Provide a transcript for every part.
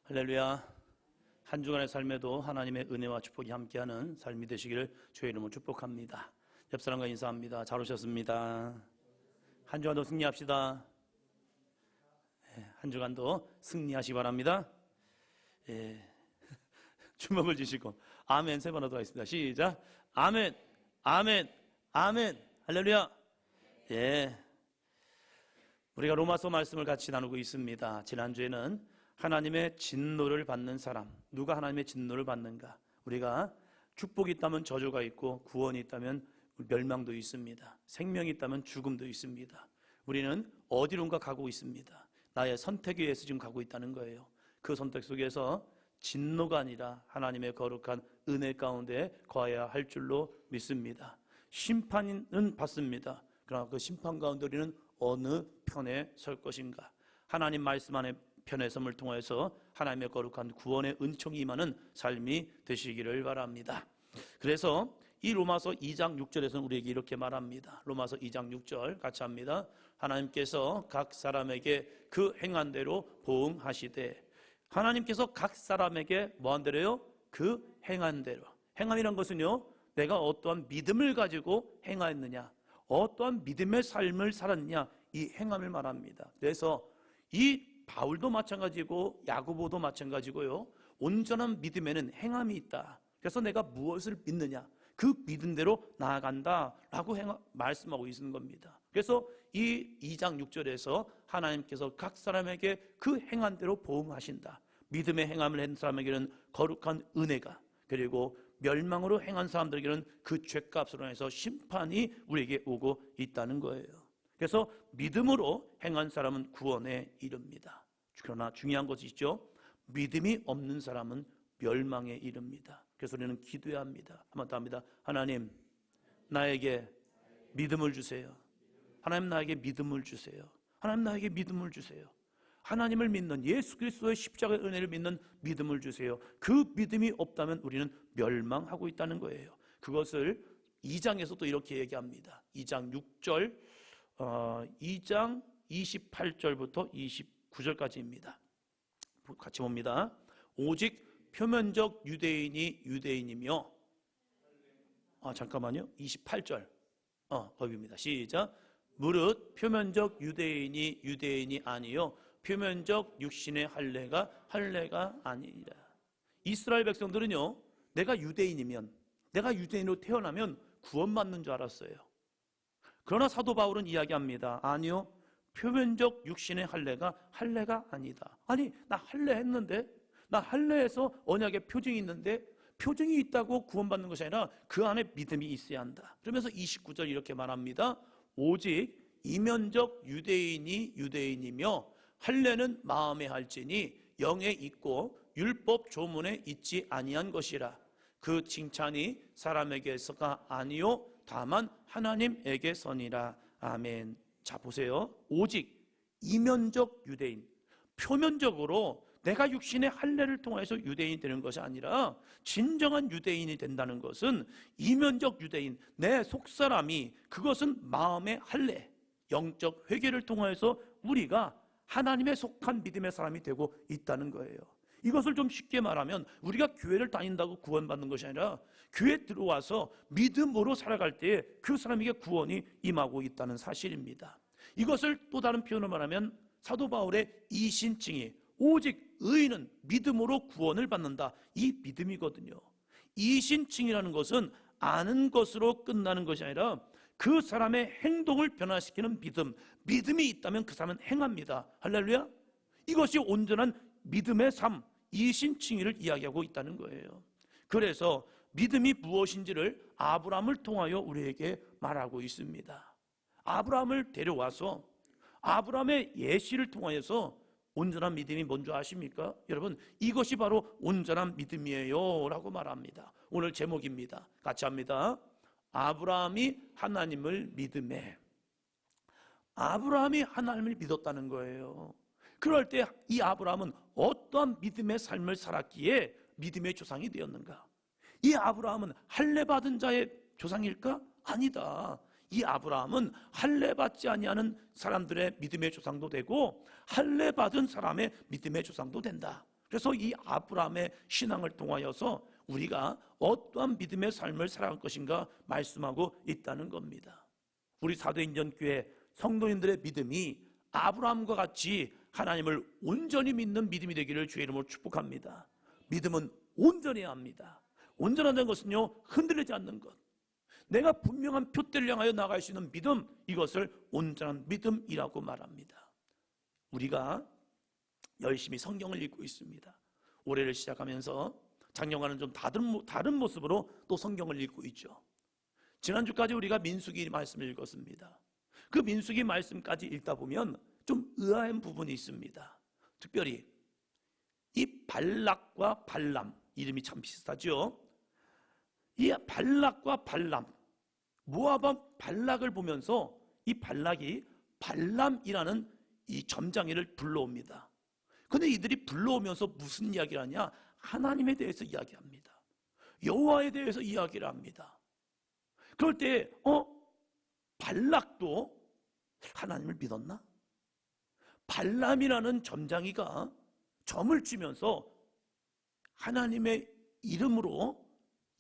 할렐루야. 한 주간의 삶에도 하나님의 은혜와 축복이 함께하는 삶이 되시기를 주의 이름으로 축복합니다. 옆 사람과 인사합니다. 잘 오셨습니다. 한 주간도 승리합시다. 한 주간도 승리하시기 바랍니다. 주먹을 쥐시고 아멘 3번 하도록 하겠습니다. 시작. 아멘, 아멘, 아멘. 할렐루야. 우리가 로마서 말씀을 같이 나누고 있습니다. 지난주에는 하나님의 진노를 받는 사람, 누가 하나님의 진노를 받는가? 우리가 축복이 있다면 저주가 있고 구원이 있다면 멸망도 있습니다. 생명이 있다면 죽음도 있습니다. 우리는 어디론가 가고 있습니다. 나의 선택에 의해서 지금 가고 있다는 거예요. 그 선택 속에서 진노가 아니라 하나님의 거룩한 은혜 가운데 거해야 할 줄로 믿습니다. 심판은 받습니다. 그러나 그 심판 가운데 우리는 어느 편에 설 것인가? 하나님 말씀 안에 편의 섬을 통해서 하나님의 거룩한 구원의 은총이 임하는 삶이 되시기를 바랍니다. 그래서 이 로마서 2장 6절에서는 우리에게 이렇게 말합니다. 로마서 2장 6절 같이 합니다. 하나님께서 각 사람에게 그 행한 대로 보응하시되, 하나님께서 각 사람에게 뭐한 대로요? 그 행한 대로. 행함이란 것은요, 내가 어떠한 믿음을 가지고 행하였느냐, 어떠한 믿음의 삶을 살았느냐, 이 행함을 말합니다. 그래서 이 바울도 마찬가지고 야고보도 마찬가지고요, 온전한 믿음에는 행함이 있다. 그래서 내가 무엇을 믿느냐, 그 믿은 대로 나아간다 라고 말씀하고 있는 겁니다. 그래서 이 2장 6절에서 하나님께서 각 사람에게 그 행한 대로 보응하신다. 믿음의 행함을 한 사람에게는 거룩한 은혜가, 그리고 멸망으로 행한 사람들에게는 그 죄값으로 해서 심판이 우리에게 오고 있다는 거예요. 그래서 믿음으로 행한 사람은 구원에 이릅니다. 그러나 중요한 것이 있죠. 믿음이 없는 사람은 멸망에 이릅니다. 그래서 우리는 기도해야 합니다. 한 번 더 합니다. 하나님, 나에게 믿음을 주세요. 하나님, 나에게 믿음을 주세요. 하나님, 나에게 믿음을 주세요. 하나님을 믿는, 예수 그리스도의 십자가의 은혜를 믿는 믿음을 주세요. 그 믿음이 없다면 우리는 멸망하고 있다는 거예요. 그것을 2장에서 또 이렇게 얘기합니다. 2장 6절, 2장 28절부터 29절까지입니다. 같이 봅니다. 오직 표면적 유대인이 유대인이며, 잠깐만요. 28절. 거기입니다. 시작. 무릇 표면적 유대인이 유대인이 아니요 표면적 육신의 할례가 할례가 아니라. 이스라엘 백성들은요, 내가 유대인이면, 내가 유대인으로 태어나면 구원받는 줄 알았어요. 그러나 사도 바울은 이야기합니다. 아니요, 표면적 육신의 할례가 할례가 아니다. 아니, 나 할례 했는데, 나 할례에서 언약의 표징이 있는데, 표징이 있다고 구원받는 것이 아니라 그 안에 믿음이 있어야 한다. 그러면서 29절 이렇게 말합니다. 오직 이면적 유대인이 유대인이며 할례는 마음에 할지니 영에 있고 율법 조문에 있지 아니한 것이라. 그 칭찬이 사람에게서가 아니요 다만 하나님에게서니라. 아멘. 자, 보세요. 오직 이면적 유대인, 표면적으로 내가 육신의 할례를 통해서 유대인이 되는 것이 아니라 진정한 유대인이 된다는 것은 이면적 유대인, 내 속사람이, 그것은 마음의 할례, 영적 회개를 통해서 우리가 하나님의 속한 믿음의 사람이 되고 있다는 거예요. 이것을 좀 쉽게 말하면 우리가 교회를 다닌다고 구원받는 것이 아니라 교회에 들어와서 믿음으로 살아갈 때에 그 사람에게 구원이 임하고 있다는 사실입니다. 이것을 또 다른 표현으로 말하면 사도 바울의 이신칭이 오직 의인은 믿음으로 구원을 받는다, 이 믿음이거든요. 이신칭이라는 것은 아는 것으로 끝나는 것이 아니라 그 사람의 행동을 변화시키는 믿음, 믿음이 있다면 그 사람은 행합니다. 할렐루야. 이것이 온전한 믿음의 삶, 이신칭의를 이야기하고 있다는 거예요. 그래서 믿음이 무엇인지를 아브라함을 통하여 우리에게 말하고 있습니다. 아브라함을 데려와서 아브라함의 예시를 통하여서 온전한 믿음이 뭔지 아십니까? 여러분, 이것이 바로 온전한 믿음이에요 라고 말합니다. 오늘 제목입니다. 같이 합니다. 아브라함이 하나님을 믿음에. 아브라함이 하나님을 믿었다는 거예요. 그럴 때 이 아브라함은 어떠한 믿음의 삶을 살았기에 믿음의 조상이 되었는가? 이 아브라함은 할례 받은 자의 조상일까? 아니다. 이 아브라함은 할례 받지 아니하는 사람들의 믿음의 조상도 되고 할례 받은 사람의 믿음의 조상도 된다. 그래서 이 아브라함의 신앙을 통하여서 우리가 어떠한 믿음의 삶을 살아갈 것인가 말씀하고 있다는 겁니다. 우리 사도행전교회 성도님들의 믿음이 아브라함과 같이 하나님을 온전히 믿는 믿음이 되기를 주의 이름으로 축복합니다. 믿음은 온전해야 합니다. 온전하다는 것은요, 흔들리지 않는 것, 내가 분명한 표대를 향하여 나갈 수 있는 믿음, 이것을 온전한 믿음이라고 말합니다. 우리가 열심히 성경을 읽고 있습니다. 올해를 시작하면서 작년과는 좀 다른 모습으로 또 성경을 읽고 있죠. 지난주까지 우리가 민수기 말씀을 읽었습니다. 그 민수기 말씀까지 읽다 보면 좀 의아한 부분이 있습니다. 특별히 이 발락과 발람, 이름이 참 비슷하죠. 이 발락과 발람, 모압 발락을 보면서 이 발락이 발람이라는 이 점장이를 불러옵니다. 그런데 이들이 불러오면서 무슨 이야기를 하냐? 하나님에 대해서 이야기합니다. 여호와에 대해서 이야기를 합니다. 그럴 때 발락도 하나님을 믿었나? 발람이라는 점장이가 점을 쥐면서 하나님의 이름으로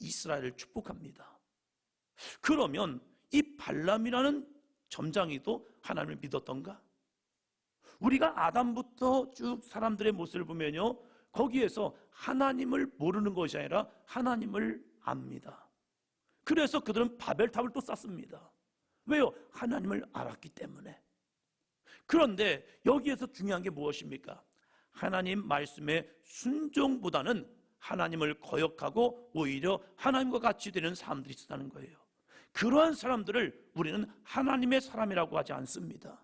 이스라엘을 축복합니다. 그러면 이 발람이라는 점장이도 하나님을 믿었던가? 우리가 아담부터 쭉 사람들의 모습을 보면요, 거기에서 하나님을 모르는 것이 아니라 하나님을 압니다. 그래서 그들은 바벨탑을 또 쌓습니다. 왜요? 하나님을 알았기 때문에. 그런데 여기에서 중요한 게 무엇입니까? 하나님 말씀의 순종보다는 하나님을 거역하고 오히려 하나님과 같이 되는 사람들이 있다는 거예요. 그러한 사람들을 우리는 하나님의 사람이라고 하지 않습니다.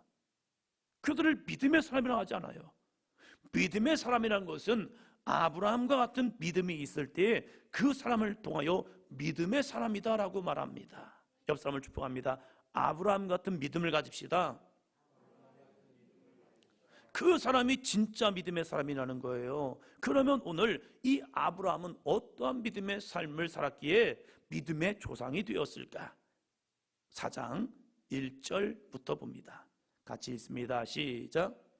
그들을 믿음의 사람이라고 하지 않아요. 믿음의 사람이라는 것은 아브라함과 같은 믿음이 있을 때 그 사람을 통하여 믿음의 사람이다라고 말합니다. 옆 사람을 축복합니다. 아브라함 같은 믿음을 가집시다. 그 사람이 진짜 믿음의 사람이라는 거예요. 그러면 오늘 이 아브라함은 어떠한 믿음의 삶을 살았기에 믿음의 조상이 되었을까? 4장 1절부터 봅니다. 같이 읽습니다. 시작.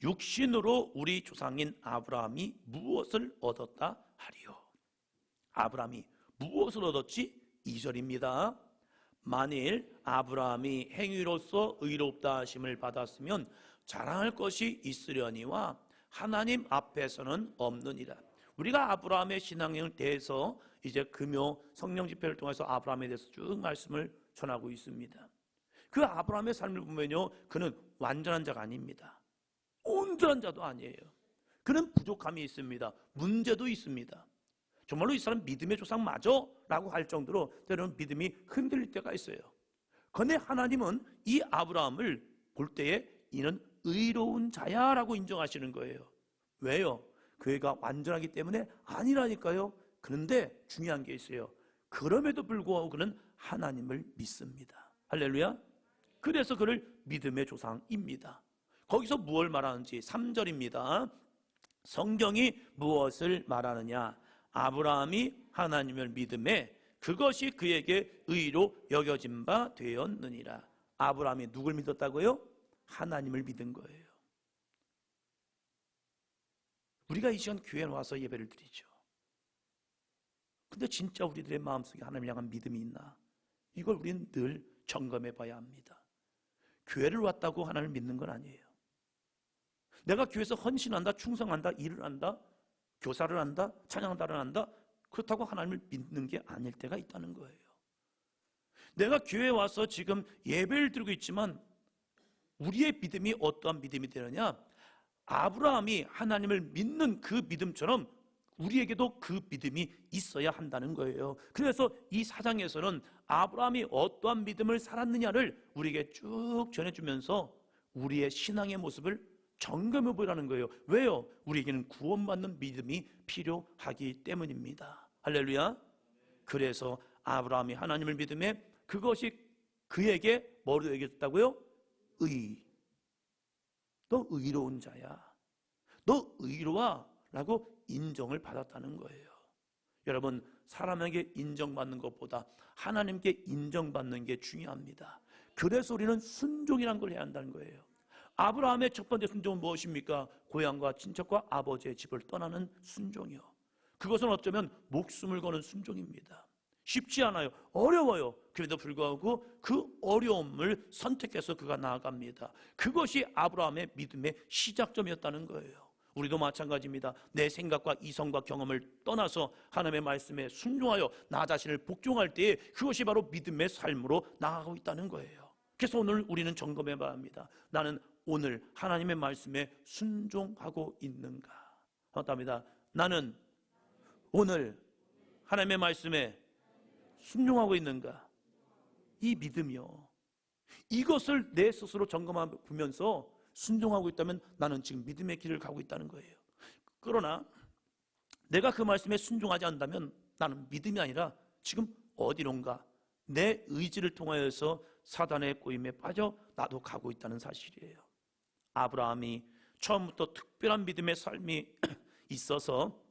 육신으로 우리 조상인 아브라함이 무엇을 얻었다 하리요? 아브라함이 무엇을 얻었지? 2절입니다. 만일 아브라함이 행위로서 의롭다 하심을 받았으면 자랑할 것이 있으려니와 하나님 앞에서는 없느니라. 우리가 아브라함의 신앙에 대해서 이제 금요 성령 집회를 통해서 아브라함에 대해서 쭉 말씀을 전하고 있습니다. 그 아브라함의 삶을 보면요, 그는 완전한 자가 아닙니다. 온전한 자도 아니에요. 그는 부족함이 있습니다. 문제도 있습니다. 정말로 이 사람 믿음의 조상 맞아? 라고 할 정도로 때로는 믿음이 흔들릴 때가 있어요. 그런데 하나님은 이 아브라함을 볼 때에 이는 의로운 자야 라고 인정하시는 거예요. 왜요? 그가 완전하기 때문에 아니라니까요. 그런데 중요한 게 있어요. 그럼에도 불구하고 그는 하나님을 믿습니다. 할렐루야. 그래서 그를 믿음의 조상입니다. 거기서 무엇을 말하는지 3절입니다. 성경이 무엇을 말하느냐? 아브라함이 하나님을 믿음에 그것이 그에게 의로 여겨진 바 되었느니라. 아브라함이 누굴 믿었다고요? 하나님을 믿은 거예요. 우리가 이 시간 교회에 와서 예배를 드리죠. 근데 진짜 우리들의 마음속에 하나님을 향한 믿음이 있나? 이걸 우리는 늘 점검해 봐야 합니다. 교회를 왔다고 하나님을 믿는 건 아니에요. 내가 교회에서 헌신한다, 충성한다, 일을 한다, 교사를 한다, 찬양단을 한다, 그렇다고 하나님을 믿는 게 아닐 때가 있다는 거예요. 내가 교회에 와서 지금 예배를 드리고 있지만 우리의 믿음이 어떠한 믿음이 되느냐? 아브라함이 하나님을 믿는 그 믿음처럼 우리에게도 그 믿음이 있어야 한다는 거예요. 그래서 이 4장에서는 아브라함이 어떠한 믿음을 살았느냐를 우리에게 쭉 전해주면서 우리의 신앙의 모습을 점검해 보라는 거예요. 왜요? 우리에게는 구원받는 믿음이 필요하기 때문입니다. 할렐루야. 그래서 아브라함이 하나님을 믿음에 그것이 그에게 뭐로 여겨졌다고요? 너 의로운 자야, 너 의로워 라고 인정을 받았다는 거예요. 여러분, 사람에게 인정받는 것보다 하나님께 인정받는 게 중요합니다. 그래서 우리는 순종이라는 걸 해야 한다는 거예요. 아브라함의 첫 번째 순종은 무엇입니까? 고향과 친척과 아버지의 집을 떠나는 순종이요. 그것은 어쩌면 목숨을 거는 순종입니다. 쉽지 않아요. 어려워요. 그래도 불구하고 그 어려움을 선택해서 그가 나아갑니다. 그것이 아브라함의 믿음의 시작점이었다는 거예요. 우리도 마찬가지입니다. 내 생각과 이성과 경험을 떠나서 하나님의 말씀에 순종하여 나 자신을 복종할 때에 그것이 바로 믿음의 삶으로 나아가고 있다는 거예요. 그래서 오늘 우리는 점검해 봐야 합니다. 나는 오늘 하나님의 말씀에 순종하고 있는가? 맞답니다. 나는 오늘 하나님의 말씀에 순종하고 있는가? 이 믿음이요. 이것을 내 스스로 점검해 보면서 순종하고 있다면 나는 지금 믿음의 길을 가고 있다는 거예요. 그러나 내가 그 말씀에 순종하지 않는다면 나는 믿음이 아니라 지금 어디론가 내 의지를 통하여서 사단의 꼬임에 빠져 나도 가고 있다는 사실이에요. 아브라함이 처음부터 특별한 믿음의 삶이 있어서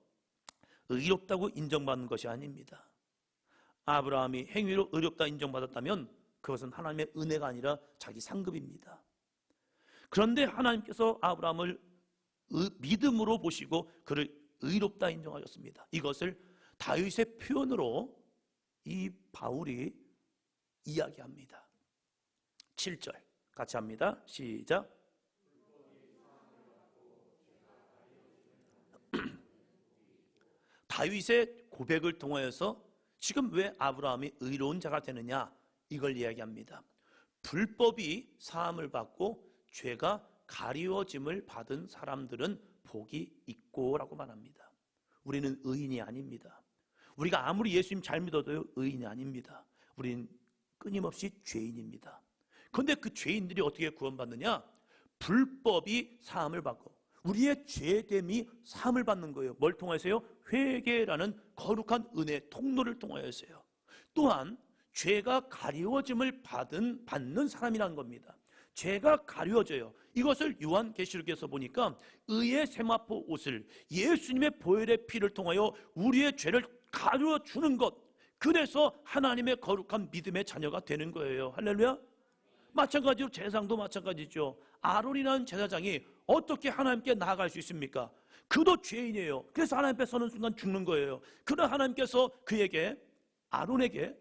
의롭다고 인정받는 것이 아닙니다. 아브라함이 행위로 의롭다 인정받았다면 그것은 하나님의 은혜가 아니라 자기 상급입니다. 그런데 하나님께서 아브라함을 믿음으로 보시고 그를 의롭다 인정하셨습니다. 이것을 다윗의 표현으로 이 바울이 이야기합니다. 7절 같이 합니다. 시작. 다윗의 고백을 통하여서 지금 왜 아브라함이 의로운 자가 되느냐 이걸 이야기합니다. 불법이 사함을 받고 죄가 가리워짐을 받은 사람들은 복이 있고 라고 말합니다. 우리는 의인이 아닙니다. 우리가 아무리 예수님 잘 믿어도요 의인이 아닙니다. 우리는 끊임없이 죄인입니다. 그런데 그 죄인들이 어떻게 구원받느냐? 불법이 사함을 받고 우리의 죄됨이 사함을 받는 거예요. 뭘 통해서요? 회개라는 거룩한 은혜 통로를 통하여서요. 또한 죄가 가리워짐을 받는 사람이라는 겁니다. 죄가 가려져요. 이것을 요한계시록에서 보니까 의의 세마포 옷을 예수님의 보혈의 피를 통하여 우리의 죄를 가려주는 것, 그래서 하나님의 거룩한 믿음의 자녀가 되는 거예요. 할렐루야. 마찬가지로 제사장도 마찬가지죠. 아론이라는 제사장이 어떻게 하나님께 나아갈 수 있습니까? 그도 죄인이에요. 그래서 하나님 앞에 서는 순간 죽는 거예요. 그러나 하나님께서 아론에게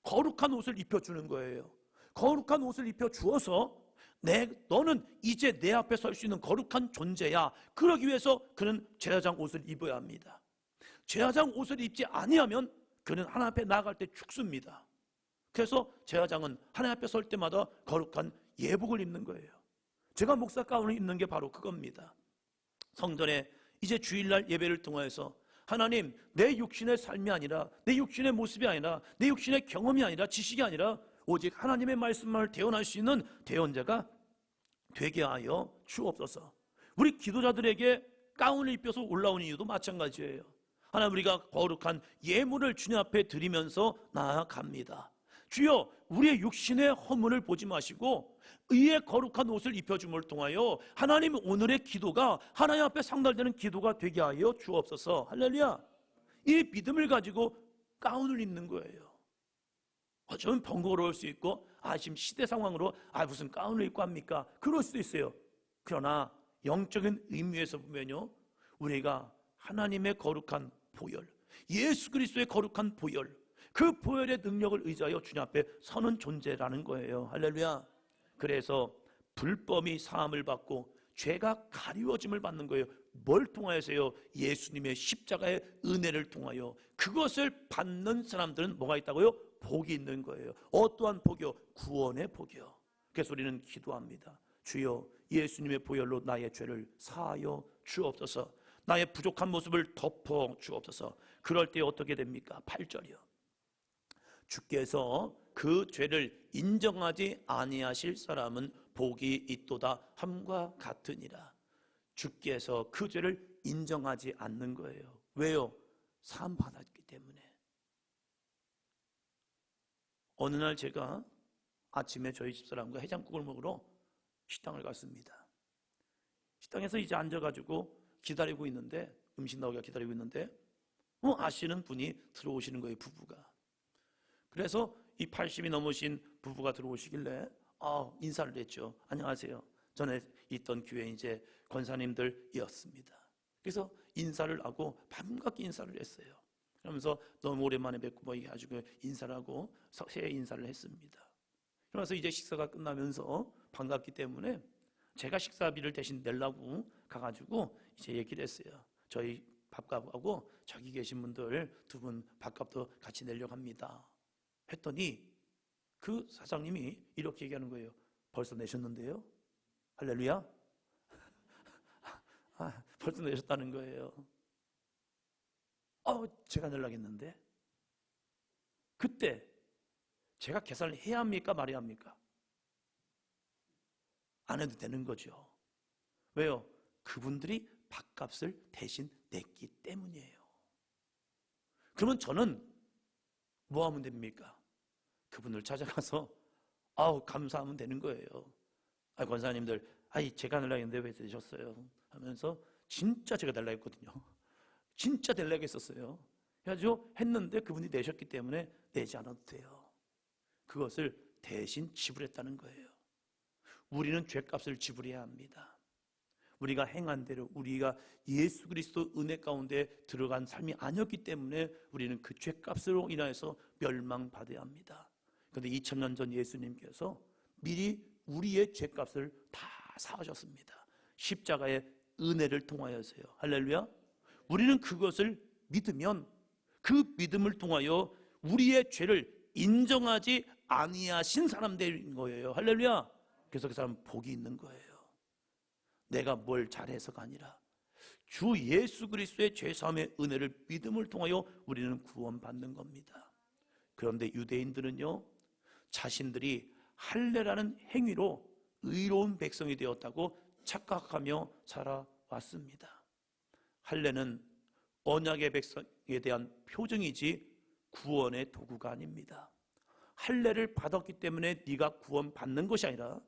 거룩한 옷을 입혀주는 거예요. 거룩한 옷을 입혀주어서 너는 이제 내 앞에 설 수 있는 거룩한 존재야. 그러기 위해서 그는 제사장 옷을 입어야 합니다. 제사장 옷을 입지 아니하면 그는 하나님 앞에 나아갈 때 죽습니다. 그래서 제사장은 하나님 앞에 설 때마다 거룩한 예복을 입는 거예요. 제가 목사 가운을 입는 게 바로 그겁니다. 성전에 이제 주일날 예배를 통해서 하나님, 내 육신의 삶이 아니라, 내 육신의 모습이 아니라, 내 육신의 경험이 아니라, 지식이 아니라 오직 하나님의 말씀만을 대언할 수 있는 대언자가 되게 하여 주옵소서. 우리 기도자들에게 가운을 입혀서 올라오는 이유도 마찬가지예요. 하나님, 우리가 거룩한 예물을 주님 앞에 드리면서 나아갑니다. 주여, 우리의 육신의 허물을 보지 마시고 의의 거룩한 옷을 입혀줌을 통하여 하나님, 오늘의 기도가 하나님 앞에 상달되는 기도가 되게 하여 주옵소서. 할렐루야. 이 믿음을 가지고 가운을 입는 거예요. 어쩌면 번거로울 수 있고 지금 시대 상황으로 무슨 가운을 입고 합니까? 그럴 수도 있어요. 그러나 영적인 의미에서 보면요, 우리가 하나님의 거룩한 보혈, 예수 그리스도의 거룩한 보혈, 그 보혈의 능력을 의지하여 주님 앞에 서는 존재라는 거예요. 할렐루야. 그래서 불법이 사함을 받고 죄가 가리워짐을 받는 거예요. 뭘 통하여서요? 예수님의 십자가의 은혜를 통하여. 그것을 받는 사람들은 뭐가 있다고요? 복이 있는 거예요. 어떠한 복이요? 구원의 복이요. 그래서 우리는 기도합니다. 주여, 예수님의 보혈로 나의 죄를 사하여 주옵소서. 나의 부족한 모습을 덮어 주옵소서. 그럴 때 어떻게 됩니까? 8절이요. 주께서 그 죄를 인정하지 아니하실 사람은 복이 있도다 함과 같으니라. 주께서 그 죄를 인정하지 않는 거예요. 왜요? 사함 받았기 때문에. 어느 날 제가 아침에 저희 집사람과 해장국을 먹으러 식당을 갔습니다. 식당에서 이제 앉아가지고 기다리고 있는데, 음식 나오기가 기다리고 있는데 아시는 분이 들어오시는 거예요, 부부가. 그래서 이 80이 넘으신 부부가 들어오시길래 인사를 했죠. 안녕하세요. 전에 있던 교회 이제 권사님들이었습니다. 그래서 인사를 하고 반갑게 인사를 했어요. 그러면서 너무 오랜만에 뵙고 뭐 해가지고 인사를 하고 새해 인사를 했습니다. 그러면서 이제 식사가 끝나면서 반갑기 때문에 제가 식사비를 대신 내려고 가가지고 이제 얘기를 했어요. 저희 밥값하고 저기 계신 분들 두 분 밥값도 같이 내려고 합니다. 했더니 그 사장님이 이렇게 얘기하는 거예요. 벌써 내셨는데요? 할렐루야? 벌써 내셨다는 거예요. 제가 내려고 했는데 그때 제가 계산을 해야 합니까? 말해야 합니까? 안 해도 되는 거죠. 왜요? 그분들이 밥값을 대신 냈기 때문이에요. 그러면 저는 뭐 하면 됩니까? 그분을 찾아가서 감사하면 되는 거예요. 권사님들 제가 내려고 했는데 왜 되셨어요? 하면서 진짜 제가 내려고 했거든요. 진짜 내려고 했었어요. 그래가지고 했는데 그분이 내셨기 때문에 내지 않아도 돼요. 그것을 대신 지불했다는 거예요. 우리는 죄값을 지불해야 합니다. 우리가 행한 대로 우리가 예수 그리스도 은혜 가운데 들어간 삶이 아니었기 때문에 우리는 그 죄값으로 인하여서 멸망받아야 합니다. 그런데 2000년 전 예수님께서 미리 우리의 죄값을 다 사하셨습니다. 십자가의 은혜를 통하여서요. 할렐루야. 우리는 그것을 믿으면 그 믿음을 통하여 우리의 죄를 인정하지 아니하신 사람들인 거예요. 할렐루야. 그래서 그 사람은 복이 있는 거예요. 내가 뭘 잘해서가 아니라 주 예수 그리스도의 죄사함의 은혜를 믿음을 통하여 우리는 구원받는 겁니다. 그런데 유대인들은요, 자신들이 할례라는 행위로 의로운 백성이 되었다고 착각하며 살아왔습니다. 할례는 언약의 백성에 대한 표징이지 구원의 도구가 아닙니다. 할례를 받았기 때문에 네가 구원받는 것이 아니라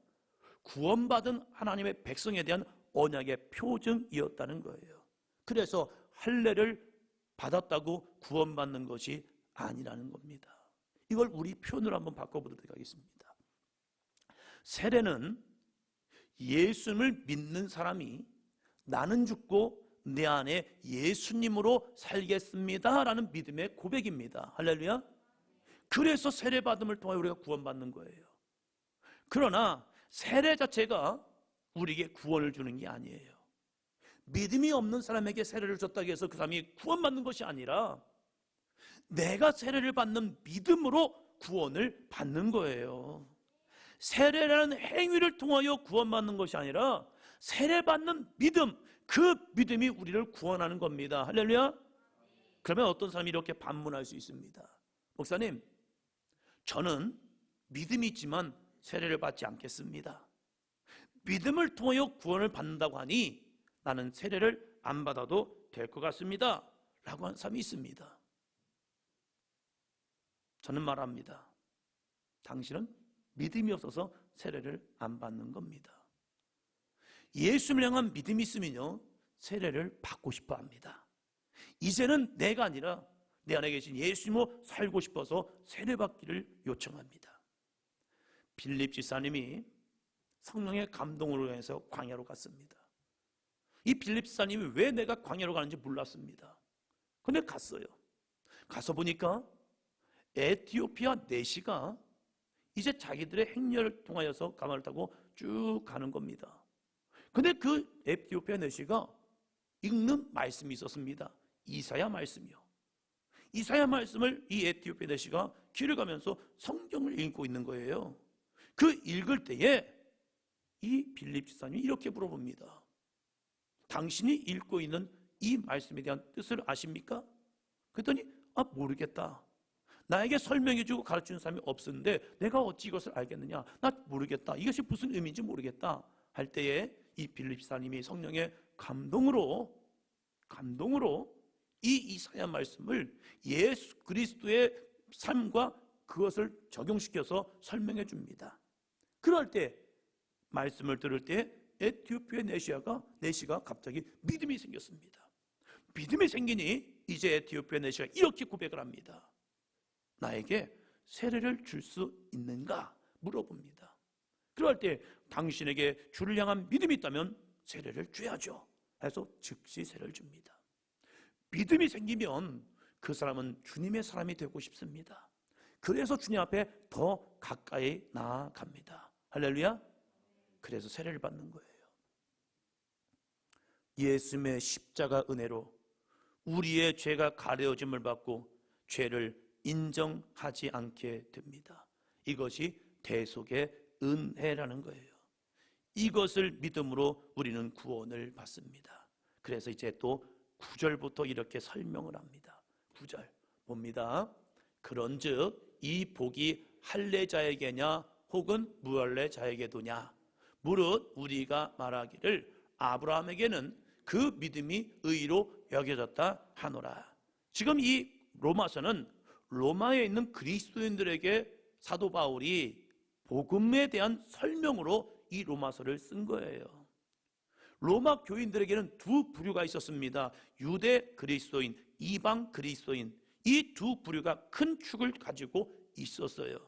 구원받은 하나님의 백성에 대한 언약의 표징이었다는 거예요. 그래서 할례를 받았다고 구원받는 것이 아니라는 겁니다. 이걸 우리 표현으로 한번 바꿔보도록 하겠습니다. 세례는 예수님을 믿는 사람이 나는 죽고 내 안에 예수님으로 살겠습니다 라는 믿음의 고백입니다. 할렐루야. 그래서 세례받음을 통해 우리가 구원받는 거예요. 그러나 세례 자체가 우리에게 구원을 주는 게 아니에요. 믿음이 없는 사람에게 세례를 줬다고 해서 그 사람이 구원받는 것이 아니라 내가 세례를 받는 믿음으로 구원을 받는 거예요. 세례라는 행위를 통하여 구원받는 것이 아니라 세례받는 믿음, 그 믿음이 우리를 구원하는 겁니다. 할렐루야. 그러면 어떤 사람이 이렇게 반문할 수 있습니다. 목사님, 저는 믿음이 있지만 세례를 받지 않겠습니다. 믿음을 통하여 구원을 받는다고 하니 나는 세례를 안 받아도 될 것 같습니다 라고 하는 사람이 있습니다. 저는 말합니다. 당신은 믿음이 없어서 세례를 안 받는 겁니다. 예수를 향한 믿음이 있으면요, 세례를 받고 싶어 합니다. 이제는 내가 아니라 내 안에 계신 예수님으로 살고 싶어서 세례받기를 요청합니다. 빌립 집사님이 성령의 감동으로 해서 광야로 갔습니다. 이 빌립 집사님이 왜 내가 광야로 가는지 몰랐습니다. 근데 갔어요. 가서 보니까 에티오피아 내시가 이제 자기들의 행렬을 통하여서 가마를 타고 쭉 가는 겁니다. 근데 그 에티오피아 내시가 읽는 말씀이 있었습니다. 이사야 말씀이요. 이사야 말씀을 이 에티오피아 내시가 길을 가면서 성경을 읽고 있는 거예요. 그 읽을 때에 이 빌립 집사님이 이렇게 물어봅니다. 당신이 읽고 있는 이 말씀에 대한 뜻을 아십니까? 그랬더니 모르겠다. 나에게 설명해주고 가르치는 사람이 없었는데 내가 어찌 이것을 알겠느냐? 나 모르겠다. 이것이 무슨 의미인지 모르겠다 할 때에 이 빌립 집사님이 성령의 감동으로 이 이사야 말씀을 예수 그리스도의 삶과 그것을 적용시켜서 설명해 줍니다. 그럴 때 말씀을 들을 때 에티오피아 내시가 갑자기 믿음이 생겼습니다. 믿음이 생기니 이제 에티오피아 내시가 이렇게 고백을 합니다. 나에게 세례를 줄 수 있는가 물어봅니다. 그럴 때 당신에게 주를 향한 믿음이 있다면 세례를 줘야죠 해서 즉시 세례를 줍니다. 믿음이 생기면 그 사람은 주님의 사람이 되고 싶습니다. 그래서 주님 앞에 더 가까이 나아갑니다. 할렐루야. 그래서 세례를 받는 거예요. 예수님의 십자가 은혜로 우리의 죄가 가려짐을 받고 죄를 인정하지 않게 됩니다. 이것이 대속의 은혜라는 거예요. 이것을 믿음으로 우리는 구원을 받습니다. 그래서 이제 또 9절부터 이렇게 설명을 합니다. 9절 봅니다. 그런즉 이 복이 할례자에게냐 혹은 무할례자에게도냐 무릇 우리가 말하기를 아브라함에게는 그 믿음이 의로 여겨졌다 하노라. 지금 이 로마서는 로마에 있는 그리스도인들에게 사도 바울이 복음에 대한 설명으로 이 로마서를 쓴 거예요. 로마 교인들에게는 두 부류가 있었습니다. 유대 그리스도인, 이방 그리스도인. 이 두 부류가 큰 축을 가지고 있었어요.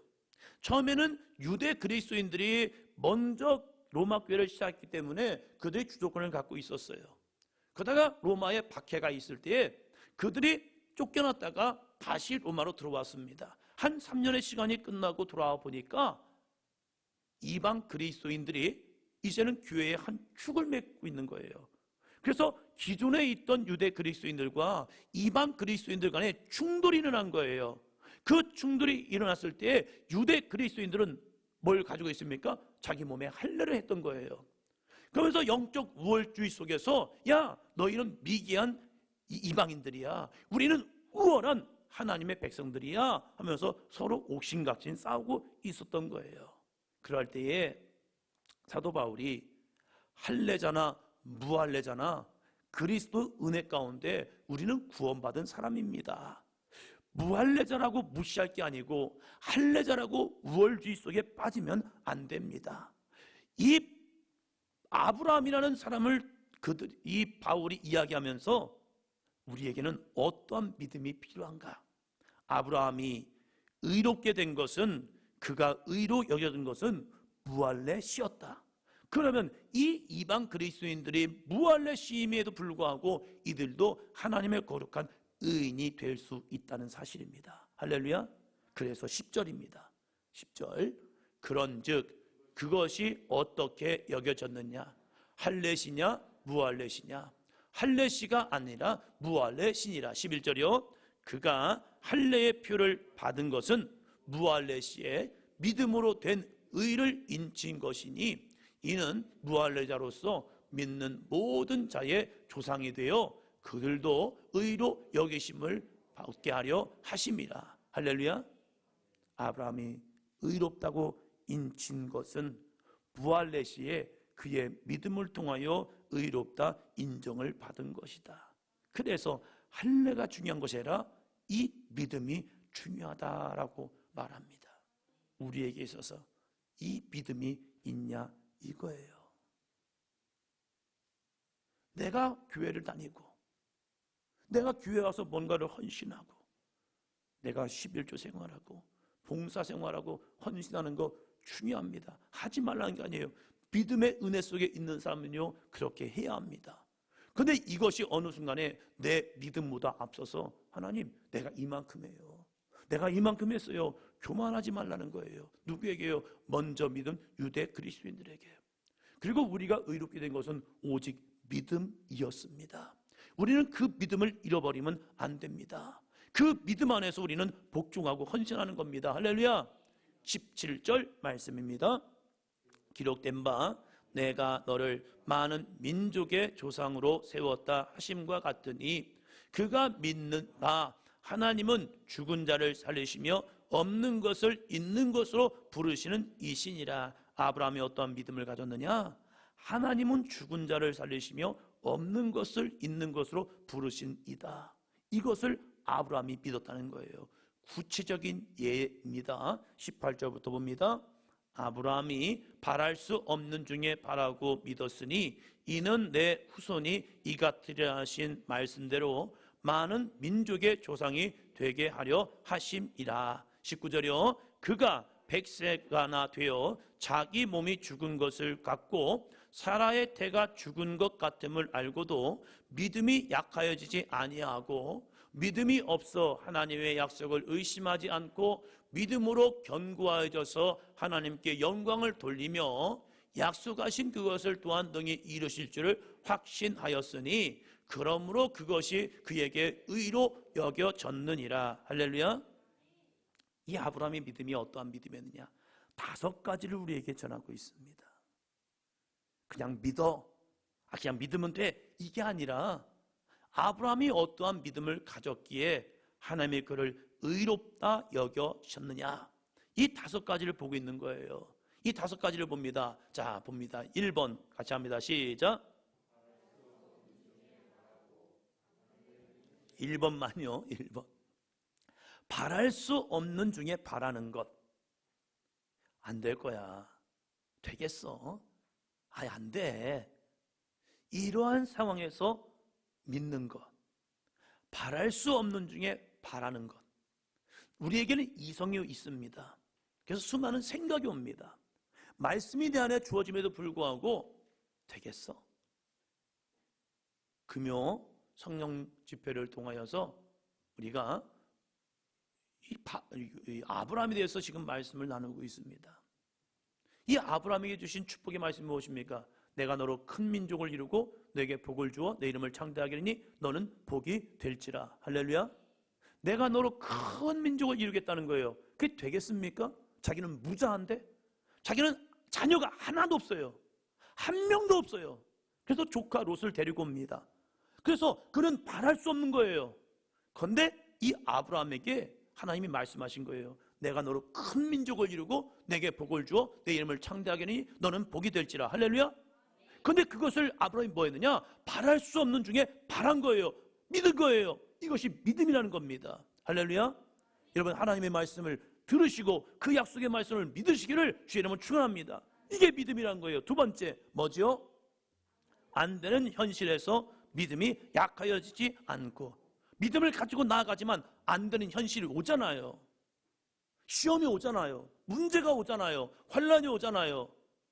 처음에는 유대 그리스도인들이 먼저 로마 교회를 시작했기 때문에 그들이 주도권을 갖고 있었어요. 그러다가 로마에 박해가 있을 때에 그들이 쫓겨났다가 다시 로마로 들어왔습니다. 한 3년의 시간이 끝나고 돌아와 보니까 이방 그리스도인들이 이제는 교회의 한 축을 맺고 있는 거예요. 그래서 기존에 있던 유대 그리스도인들과 이방 그리스도인들 간에 충돌이 일어난 거예요. 그 충돌이 일어났을 때 유대 그리스도인들은 뭘 가지고 있습니까? 자기 몸에 할례를 했던 거예요. 그러면서 영적 우월주의 속에서 야 너희는 미개한 이방인들이야, 우리는 우월한 하나님의 백성들이야 하면서 서로 옥신각신 싸우고 있었던 거예요. 그럴 때에 사도 바울이 할례자나 무할례자나 그리스도 은혜 가운데 우리는 구원받은 사람입니다. 무할례자라고 무시할 게 아니고 할례자라고 우월주의 속에 빠지면 안 됩니다. 이 아브라함이라는 사람을 이 바울이 이야기하면서 우리에게는 어떠한 믿음이 필요한가? 아브라함이 의롭게 된 것은, 그가 의로 여겨진 것은 무할례 시였다. 그러면 이 이방 그리스도인들이 무할례 시임에도 불구하고 이들도 하나님의 거룩한 의인이 될 수 있다는 사실입니다. 할렐루야. 그래서 10절입니다. 10절 그런즉 그것이 어떻게 여겨졌느냐? 할례시냐 무할례시냐? 할례시가 아니라 무할례시니라. 11절이요. 그가 할례의 표를 받은 것은 무할례시의 믿음으로 된 의를 인친 것이니 이는 무할례자로서 믿는 모든 자의 조상이 되어 그들도 의로 여기심을 받게 하려 하심이라. 할렐루야. 아브라함이 의롭다고 인친 것은 무할례시에 그의 믿음을 통하여 의롭다 인정을 받은 것이다. 그래서 할례가 중요한 것이 아니라 이 믿음이 중요하다라고 말합니다. 우리에게 있어서 이 믿음이 있냐 이거예요. 내가 교회를 다니고 내가 교회 와서 뭔가를 헌신하고 내가 11조 생활하고 봉사 생활하고 헌신하는 거 중요합니다. 하지 말라는 게 아니에요. 믿음의 은혜 속에 있는 사람은요 그렇게 해야 합니다. 그런데 이것이 어느 순간에 내 믿음보다 앞서서 하나님 내가 이만큼 해요, 내가 이만큼 했어요, 교만하지 말라는 거예요. 누구에게요? 먼저 믿은 유대 그리스도인들에게. 그리고 우리가 의롭게 된 것은 오직 믿음이었습니다. 우리는 그 믿음을 잃어버리면 안 됩니다. 그 믿음 안에서 우리는 복종하고 헌신하는 겁니다. 할렐루야. 17절 말씀입니다. 기록된 바 내가 너를 많은 민족의 조상으로 세웠다 하심과 같으니 그가 믿는 바 하나님은 죽은 자를 살리시며 없는 것을 있는 것으로 부르시는 이시니라. 아브라함이 어떠한 믿음을 가졌느냐? 하나님은 죽은 자를 살리시며 없는 것을 있는 것으로 부르신 이다. 이것을 아브라함이 믿었다는 거예요. 구체적인 예입니다. 18절부터 봅니다. 아브라함이 바랄 수 없는 중에 바라고 믿었으니 이는 내 후손이 이같으리라 하신 말씀대로 많은 민족의 조상이 되게 하려 하심이라. 19절이요. 그가 100세가 되어 자기 몸이 죽은 것을 갖고 사라의 태가 죽은 것 같음을 알고도 믿음이 약하여지지 아니하고 믿음이 없어 하나님의 약속을 의심하지 않고 믿음으로 견고하여져서 하나님께 영광을 돌리며 약속하신 그것을 또한 능히 이루실 줄을 확신하였으니 그러므로 그것이 그에게 의로 여겨졌느니라. 할렐루야. 이 아브라함의 믿음이 어떠한 믿음이었느냐? 5가지를 우리에게 전하고 있습니다. 그냥 믿어, 그냥 믿으면 돼, 이게 아니라 아브라함이 어떠한 믿음을 가졌기에 하나님의 그를 의롭다 여겨셨느냐, 이 5가지를 보고 있는 거예요. 이 5가지를 봅니다. 자, 봅니다. 1번 같이 합니다. 시작. 1번만요. 1번. 바랄 수 없는 중에 바라는 것. 안 될 거야. 되겠어? 아예 안 돼. 이러한 상황에서 믿는 것. 바랄 수 없는 중에 바라는 것. 우리에게는 이성이 있습니다. 그래서 수많은 생각이 옵니다. 말씀이 내 안에 주어짐에도 불구하고 되겠어? 금요 성령 집회를 통하여서 우리가 이 아브라함에 대해서 지금 말씀을 나누고 있습니다. 이 아브라함에게 주신 축복의 말씀이 무엇입니까? 내가 너로 큰 민족을 이루고 너에게 복을 주어 내 이름을 창대하게 하리니 너는 복이 될지라. 할렐루야. 내가 너로 큰 민족을 이루겠다는 거예요. 그게 되겠습니까? 자기는 무자한데, 자기는 자녀가 하나도 없어요. 한 명도 없어요. 그래서 조카 롯을 데리고 옵니다. 그래서 그는 바랄 수 없는 거예요. 그런데 이 아브라함에게 하나님이 말씀하신 거예요. 내가 너로 큰 민족을 이루고 내게 복을 주어 내 이름을 창대하게 하니 너는 복이 될지라. 할렐루야. 그런데 그것을 아브라함이 뭐 했느냐? 바랄 수 없는 중에 바란 거예요. 믿은 거예요. 이것이 믿음이라는 겁니다. 할렐루야. 여러분, 하나님의 말씀을 들으시고 그 약속의 말씀을 믿으시기를 주의 이름으로 축원합니다. 이게 믿음이라는 거예요. 2번째 뭐죠? 안 되는 현실에서 믿음이 약하여지지 않고, 믿음을 가지고 나아가지만 안 되는 현실이 오잖아요. 시험이 오잖아요. 문제가 오잖아요. 환란이 오잖아요.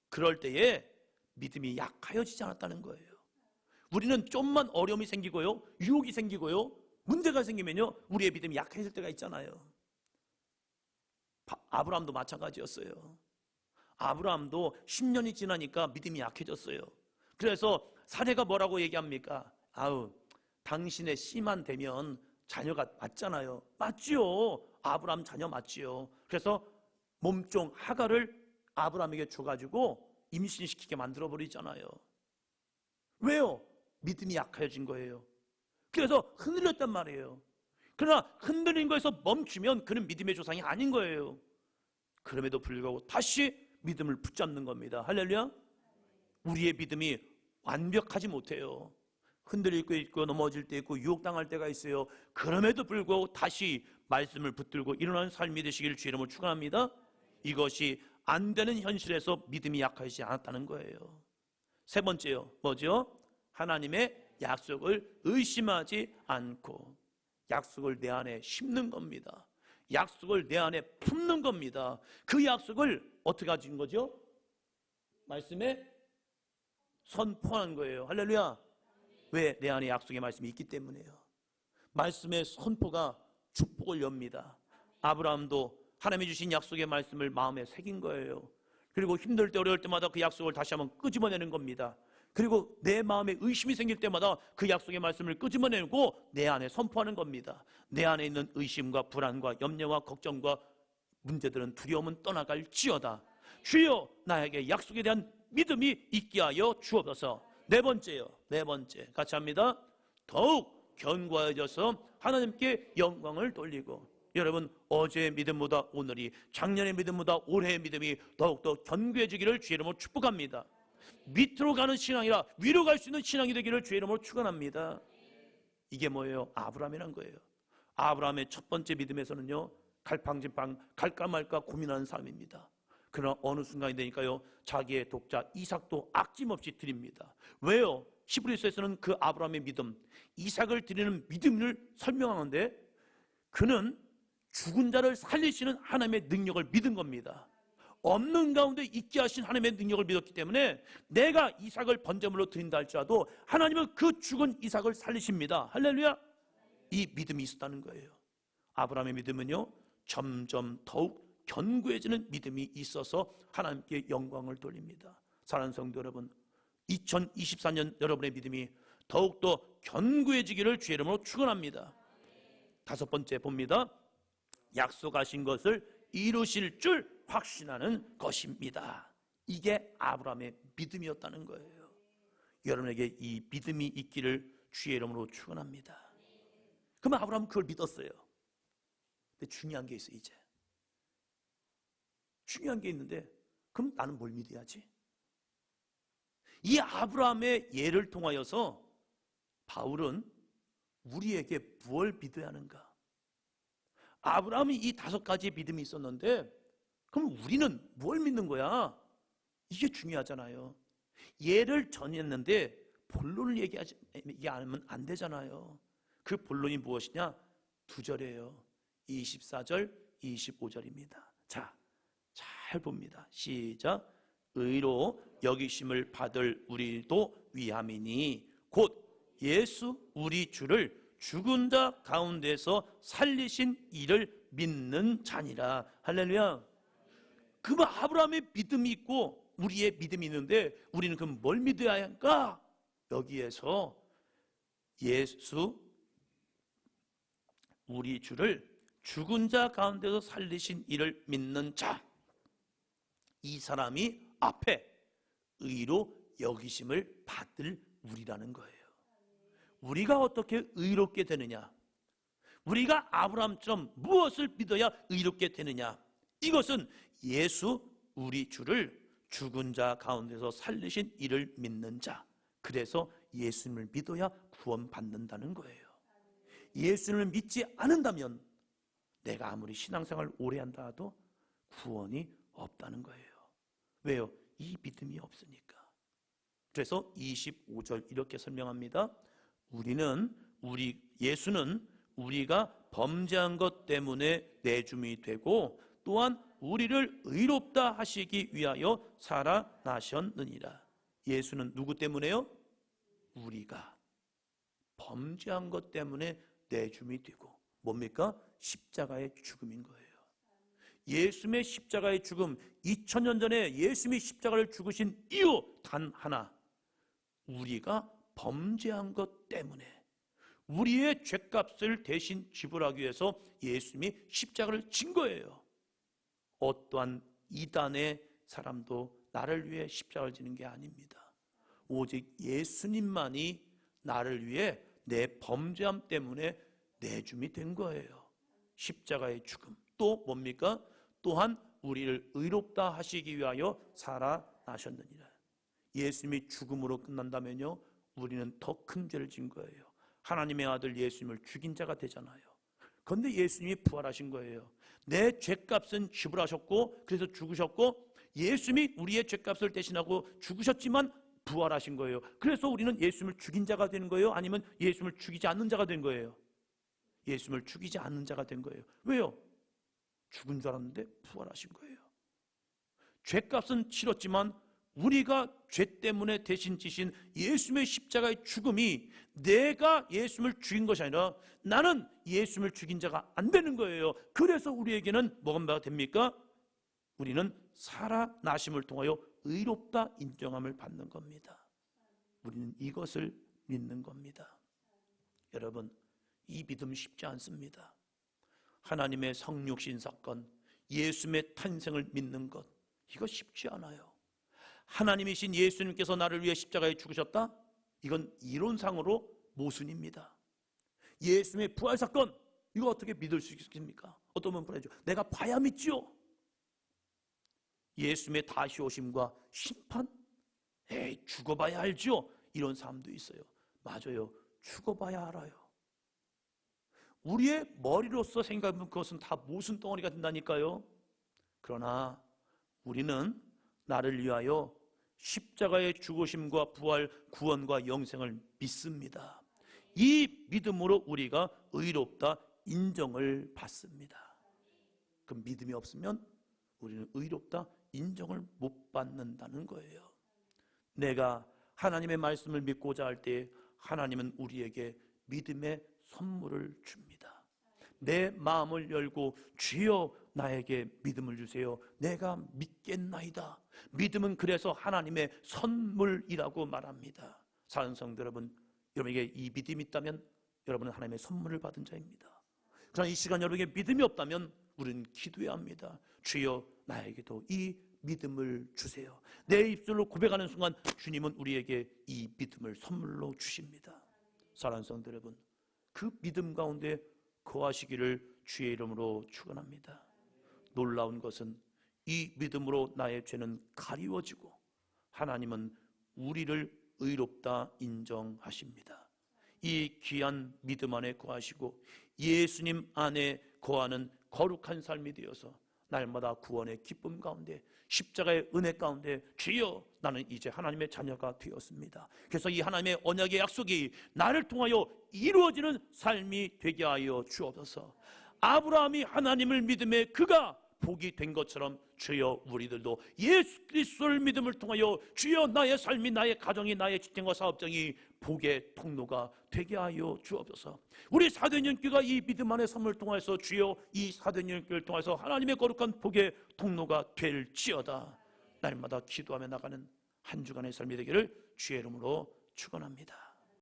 그럴 때에 믿음이 약하여지지 않았다는 거예요. 우리는 좀만 어려움이 생기고요, 유혹이 생기고요, 문제가 생기면요, 우리의 믿음이 약해질 때가 있잖아요. 아브라함도 마찬가지였어요. 아브라함도 10년이 지나니까 믿음이 약해졌어요. 그래서 사례가 뭐라고 얘기합니까? 아우, 당신의 씨만 되면 자녀가 맞잖아요. 맞지요. 아브라함 자녀 맞지요. 그래서 몸종 하갈을 아브라함에게 줘가지고 임신시키게 만들어버리잖아요. 왜요? 믿음이 약해진 거예요. 그래서 흔들렸단 말이에요. 그러나 흔들린 거에서 멈추면 그는 믿음의 조상이 아닌 거예요. 그럼에도 불구하고 다시 믿음을 붙잡는 겁니다. 할렐루야. 우리의 믿음이 완벽하지 못해요. 흔들릴 때 있고 넘어질 때 있고 유혹당할 때가 있어요. 그럼에도 불구하고 다시 말씀을 붙들고 일어나는 삶이 되시기를 주의 이름으로 축원합니다. 이것이 안 되는 현실에서 믿음이 약하지 않았다는 거예요. 3번째요. 뭐죠? 하나님의 약속을 의심하지 않고, 약속을 내 안에 심는 겁니다. 약속을 내 안에 품는 겁니다. 그 약속을 어떻게 가진 거죠? 말씀에 선포한 거예요. 할렐루야. 왜? 내 안에 약속의 말씀이 있기 때문이에요. 말씀의 선포가 축복을 엽니다. 아브라함도 하나님이 주신 약속의 말씀을 마음에 새긴 거예요. 그리고 힘들 때 어려울 때마다 그 약속을 다시 한번 끄집어내는 겁니다. 그리고 내 마음에 의심이 생길 때마다 그 약속의 말씀을 끄집어내고 내 안에 선포하는 겁니다. 내 안에 있는 의심과 불안과 염려와 걱정과 문제들은, 두려움은 떠나갈지어다. 주여, 나에게 약속에 대한 믿음이 있게 하여 주옵소서. 4번째요. 4번째 같이 합니다. 더욱 견고해져서 하나님께 영광을 돌리고. 여러분, 어제의 믿음보다 오늘이, 작년의 믿음보다 올해의 믿음이 더욱더 견고해지기를 주의 이름으로 축복합니다. 밑으로 가는 신앙이라 위로 갈 수 있는 신앙이 되기를 주의 이름으로 축원합니다. 이게 뭐예요? 아브라함이란 거예요. 아브라함의 첫 번째 믿음에서는요, 갈팡질팡 갈까 말까 고민하는 삶입니다. 그러나 어느 순간이 되니까요, 자기의 독자 이삭도 아낌없이 드립니다. 왜요? 히브리서에서는 그 아브라함의 믿음, 이삭을 드리는 믿음을 설명하는데, 그는 죽은 자를 살리시는 하나님의 능력을 믿은 겁니다. 없는 가운데 있게 하신 하나님의 능력을 믿었기 때문에 내가 이삭을 번제물로 드린다 할지라도 하나님은 그 죽은 이삭을 살리십니다. 할렐루야. 이 믿음이 있었다는 거예요. 아브라함의 믿음은요, 점점 더욱 견고해지는 믿음이 있어서 하나님께 영광을 돌립니다. 사랑하는 성도 여러분, 2024년 여러분의 믿음이 더욱더 견고해지기를 주의 이름으로 축원합니다. 다섯 번째 봅니다. 약속하신 것을 이루실 줄 확신하는 것입니다. 이게 아브라함의 믿음이었다는 거예요. 여러분에게 이 믿음이 있기를 주의 이름으로 축원합니다. 그럼 아브라함은 그걸 믿었어요. 근데 중요한 게 있어요. 이제 중요한 게 있는데, 그럼 나는 뭘 믿어야지? 이 아브라함의 예를 통하여서 바울은 우리에게 무엇을 믿어야 하는가? 아브라함이 이 다섯 가지의 믿음이 있었는데, 그럼 우리는 뭘 믿는 거야? 이게 중요하잖아요. 예를 전했는데 본론을 얘기하면 안 되잖아요. 그 본론이 무엇이냐? 2절이에요. 24절, 25절입니다. 자, 잘 봅니다. 시작. 의로 여기심을 받을 우리도 위함이니 곧 예수 우리 주를 죽은 자 가운데서 살리신 이를 믿는 자니라. 할렐루야. 그럼 아브라함의 믿음이 있고 우리의 믿음이 있는데 우리는 그럼 뭘 믿어야 할까? 여기에서 예수 우리 주를 죽은 자 가운데서 살리신 이를 믿는 자, 이 사람이 앞에 의로 여기심을 받을 우리라는 거예요. 우리가 어떻게 의롭게 되느냐? 우리가 아브라함처럼 무엇을 믿어야 의롭게 되느냐? 이것은 예수 우리 주를 죽은 자 가운데서 살리신 이를 믿는 자, 그래서 예수님을 믿어야 구원받는다는 거예요. 예수님을 믿지 않는다면 내가 아무리 신앙생활을 오래 한다 해도 구원이 없다는 거예요. 왜요? 이 믿음이 없으니까. 그래서 25절 이렇게 설명합니다. 예수는 우리가 범죄한 것 때문에 내줌이 되고 또한 우리를 의롭다 하시기 위하여 살아나셨느니라. 예수는 누구 때문에요? 우리가 범죄한 것 때문에 내줌이 되고, 뭡니까? 십자가의 죽음인 거예요. 예수님의 십자가의 죽음, 2000년 전에 예수님이 십자가를 죽으신 이유 단 하나, 우리가 범죄한 것 때문에 우리의 죄값을 대신 지불하기 위해서 예수님이 십자가를 진 거예요. 어떠한 이단의 사람도 나를 위해 십자가를 지는 게 아닙니다. 오직 예수님만이 나를 위해 내 범죄함 때문에 내줌이 된 거예요. 십자가의 죽음. 또 뭡니까? 또한 우리를 의롭다 하시기 위하여 살아나셨느니라. 예수님이 죽음으로 끝난다면요, 우리는 더 큰 죄를 진 거예요. 하나님의 아들 예수님을 죽인 자가 되잖아요. 그런데 예수님이 부활하신 거예요. 내 죄값은 지불하셨고 그래서 죽으셨고, 예수님이 우리의 죄값을 대신하고 죽으셨지만 부활하신 거예요. 그래서 우리는 예수님을 죽인 자가 되는 거예요? 아니면 예수님을 죽이지 않는 자가 된 거예요? 예수님을 죽이지 않는 자가 된 거예요. 왜요? 죽은 줄 알았는데 부활하신 거예요. 죄값은 치렀지만 우리가 죄 때문에 대신 지신 예수님의 십자가의 죽음이 내가 예수님을 죽인 것이 아니라 나는 예수님을 죽인 자가 안 되는 거예요. 그래서 우리에게는 뭐가 됩니까? 우리는 살아나심을 통하여 의롭다 인정함을 받는 겁니다. 우리는 이것을 믿는 겁니다. 여러분, 이 믿음 쉽지 않습니다. 하나님의 성육신 사건, 예수님의 탄생을 믿는 것, 이거 쉽지 않아요. 하나님이신 예수님께서 나를 위해 십자가에 죽으셨다? 이건 이론상으로 모순입니다. 예수님의 부활 사건, 이거 어떻게 믿을 수 있습니까? 어떤 분은 보내죠. 내가 봐야 믿지요. 예수님의 다시 오심과 심판? 에이, 죽어봐야 알지요. 이런 사람도 있어요. 맞아요. 죽어봐야 알아요. 우리의 머리로서 생각하면 그것은 다 모순 덩어리가 된다니까요. 그러나 우리는 나를 위하여 십자가의 죽으심과 부활, 구원과 영생을 믿습니다. 이 믿음으로 우리가 의롭다 인정을 받습니다. 그 믿음이 없으면 우리는 의롭다 인정을 못 받는다는 거예요. 내가 하나님의 말씀을 믿고자 할 때 하나님은 우리에게 믿음의 선물을 줍니다. 내 마음을 열고 주여 나에게 믿음을 주세요. 내가 믿겠나이다. 믿음은 그래서 하나님의 선물이라고 말합니다. 사랑하는 성도 여러분, 여러분에게 이 믿음이 있다면 여러분은 하나님의 선물을 받은 자입니다. 그러나 이 시간 여러분에게 믿음이 없다면 우리는 기도해야 합니다. 주여 나에게도 이 믿음을 주세요. 내 입술로 고백하는 순간 주님은 우리에게 이 믿음을 선물로 주십니다. 사랑하는 성도 여러분, 그 믿음 가운데 거하시기를 주의 이름으로 축원합니다. 놀라운 것은 이 믿음으로 나의 죄는 가리워지고 하나님은 우리를 의롭다 인정하십니다. 이 귀한 믿음 안에 거하시고 예수님 안에 거하는 거룩한 삶이 되어서 날마다 구원의 기쁨 가운데 십자가의 은혜 가운데 주여 나는 이제 하나님의 자녀가 되었습니다. 그래서 이 하나님의 언약의 약속이 나를 통하여 이루어지는 삶이 되게 하여 주옵소서. 아브라함이 하나님을 믿음에 그가 복이 된 것처럼 주여 우리들도 예수 그리스도를 믿음을 통하여 주여 나의 삶이 나의 가정이 나의 직장과 사업장이 복의 통로가 되게 하여 주옵소서. 우리 사도연교가 이 믿음 안의 선물을 통해서 주여 이 사도연교를 통해서 하나님의 거룩한 복의 통로가 될지어다. 날마다 기도하며 나가는 한 주간의 삶이 되기를 주의 이름으로 축원합니다.